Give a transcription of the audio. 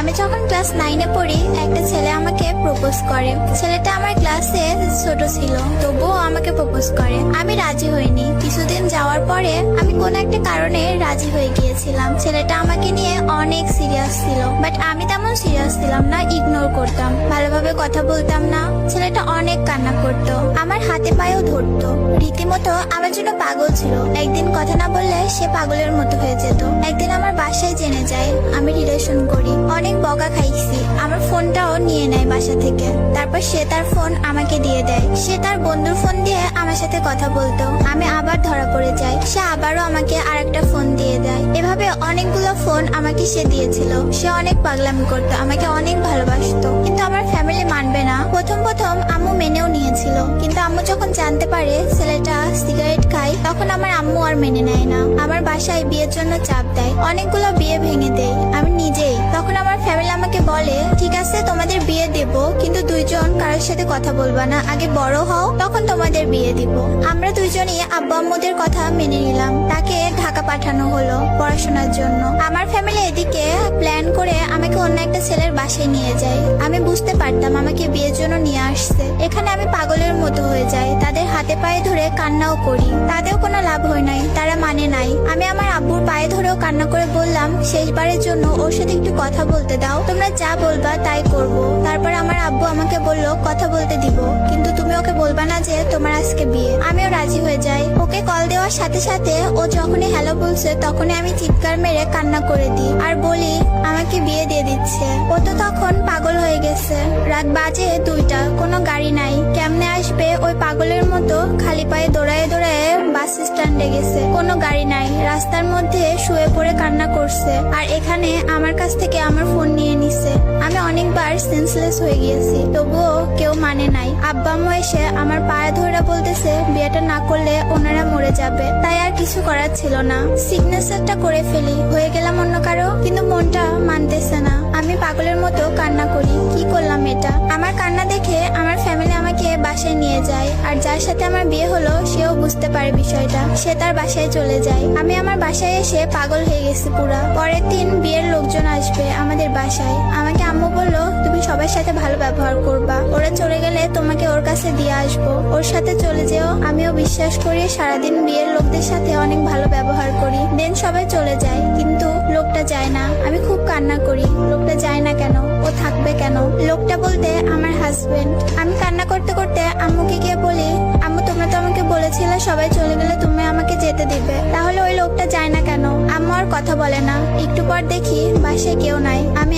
আমি যখন ক্লাস 9-এ পড়ি, একটা ছেলে আমাকে প্রপোজ করে। ছেলেটা আমার ক্লাসে ছোট ছিল, তবুও আমাকে প্রপোজ করে। আমি রাজি হইনি। কিছুদিন যাওয়ার পরে আমি কোন একটা কারণে রাজি হয়ে গিয়েছিলাম। ছেলেটা আমাকে নিয়ে অনেক সিরিয়াস ছিল, বাট আমি তেমন সিরিয়াস ছিলাম না, ইগনোর করতাম, ভালোভাবে কথা বলতাম না। ছেলেটা অনেক কান্না করতো, আমার হাতে পায়েও ধরতো, রীতিমতো আমার জন্য পাগল ছিল। একদিন কথা না বললে সে পাগলের মতো হয়ে যেত। একদিন আমার বাসায় জেনে যায় আমি রিলেশন করি। অনেক বকা খাইছি, আমার ফোনটাও নিয়ে নেয় বাসা থেকে। তারপর সে তার ফোন আমাকে দিয়ে দেয়। সে তার বন্ধুর ফোন দিয়ে আমার সাথে কথা বলতো। আমি আবার ধরা পড়ে যাই, সে আবারও আমাকে আরেকটা ফোন দিয়ে দেয়। এভাবে অনেকগুলো ফোন আমাকে সে দিয়েছিল। সে অনেক পাগলামি করতো, আমাকে অনেক ভালোবাসতো, কিন্তু আমার ফ্যামিলি মানবে না। প্রথম প্রথম আম্মু মেনেও নিয়েছিল, কিন্তু আম্মু যখন জানতে পারে ছেলেটা সিগারেট খায়, তখন আমার আম্মু আর মেনে নেয় না। আমার বাসায় বিয়ের জন্য চাপ দেয়, অনেকগুলো বিয়ে ভেঙে দেয় আমি নিজেই। তখন আমার ফ্যামিলি আমাকে বলে, ঠিক আছে তোমাদের বিয়ে দেব, কিন্তু দুইজন কারোর সাথে কথা বলবা না, আগে বড় হও, তখন তোমাদের বিয়ে দিব। আমরা দুইজনই আব্বু আম্মুদের কথা মেনে নিলাম। তাকে ঢাকা পাঠানো হলো পড়াশোনার জন্য। আমার ফ্যামিলি এদিকে প্ল্যান করে আমাকে অন্য একটা ছেলের বাসায় নিয়ে যায়। আমি বুঝতে পারতাম আমাকে বিয়ের জন্য নিয়ে আসছে। এখানে আমি পাগলের মতো হয়ে যাই, তাদের হাতে পায়ে ধরে কান্নাও করি। তাতেও কোনো লাভ হয় নাই, তারা মানে নাই। আমি আমার আব্বুর পায়ে ধরেও কান্না করে বললাম, শেষবারের জন্য ওর সাথে একটু কথা বলতে দাও, তোমরা যা বলবা তাই করব। তারপর আমার আব্বু আমাকে বলল, কথা বলতে দিব, কিন্তু তুমি ওকে বলবা না যে তোমার আজকে বিয়ে। আমিও রাজি হয়ে যাই। ওকে কল দেওয়ার সাথে সাথে ও যখনই হ্যালো বলছে, তখনই আমি চিৎকার মেরে কান্না করে দিই আর বলি আমাকে বিয়ে দিয়ে দিচ্ছে। ও তো তখন পাগল হয়ে গেছে। রাত বাজে 2টা, কোনো গাড়ি নাই, কেমনে আসবে? ওই পাগলের মতো খালি পায়ে দৌড়ায় দৌড়ায় বাস স্ট্যান্ডে গেছে, কোনো গাড়ি নাই, রাস্তার মধ্যে শুয়ে পড়ে কান্না করছে। আর এখানে আমার কাছ থেকে আমার ফোন নিয়ে নিছে। আমি অনেকবার সেন্সলেস হয়ে গিয়েছি, তবুও কেউ মানে নাই। আব্বা আম্মু এসে আমার পায়ে ধরে বলতেছে বিয়েটা না করলে ওনারা মরে যাবে। তাই আর কিছু করার ছিল না, সিগনেচারটা করে ফেলি, হয়ে গেলাম অন্য কারো। কিন্তু মনটা মানতেছে না, আমি পাগলের মতো কান্না করি। কি করলাম এটা? আমার কান্না দেখে আমার ফ্যামিলি আমাকে বাসায় নিয়ে যায়। আর যার সাথে আমার বিয়ে হলো সেও বুঝতে পারে বিষয়টা, সে তার বাসায় চলে যায়। আমি আমার বাসায় এসে পাগল হয়ে গেছি পুরা। পরের দিন বিয়ের লোকজন আসবে আমাদের বাসায়। আমাকে আম্মু বললো, তুমি সবার সাথে ভালো ব্যবহার করবা, ওরা চলে গেলে তোমাকে ওর কাছে দিয়ে আসবো, ওর সাথে চলে যেও। আমিও বিশ্বাস করি, সারাদিন বিয়ের লোকদের সাথে অনেক ভালো ব্যবহার করি। দেন সবাই চলে যায়, কিন্তু লোকটা যায় না। আমি খুব কান্না করি, লোকটা যায় না কেন, ও থাকবে কেন? লোকটা বলতে আমার হাজবেন্ড। আমি কান্না করতে করতে আম্মুকে গিয়ে বলি, আম্মু তোমরা তো আমাকে বলেছিলে সবাই চলে গেলে তুমি আমাকে যেতে দিবে, তাহলে ওই লোকটা যায় না কেন? আম্মু আর কথা বলে না। একটু পর দেখি বাসায় কেউ নাই। আমি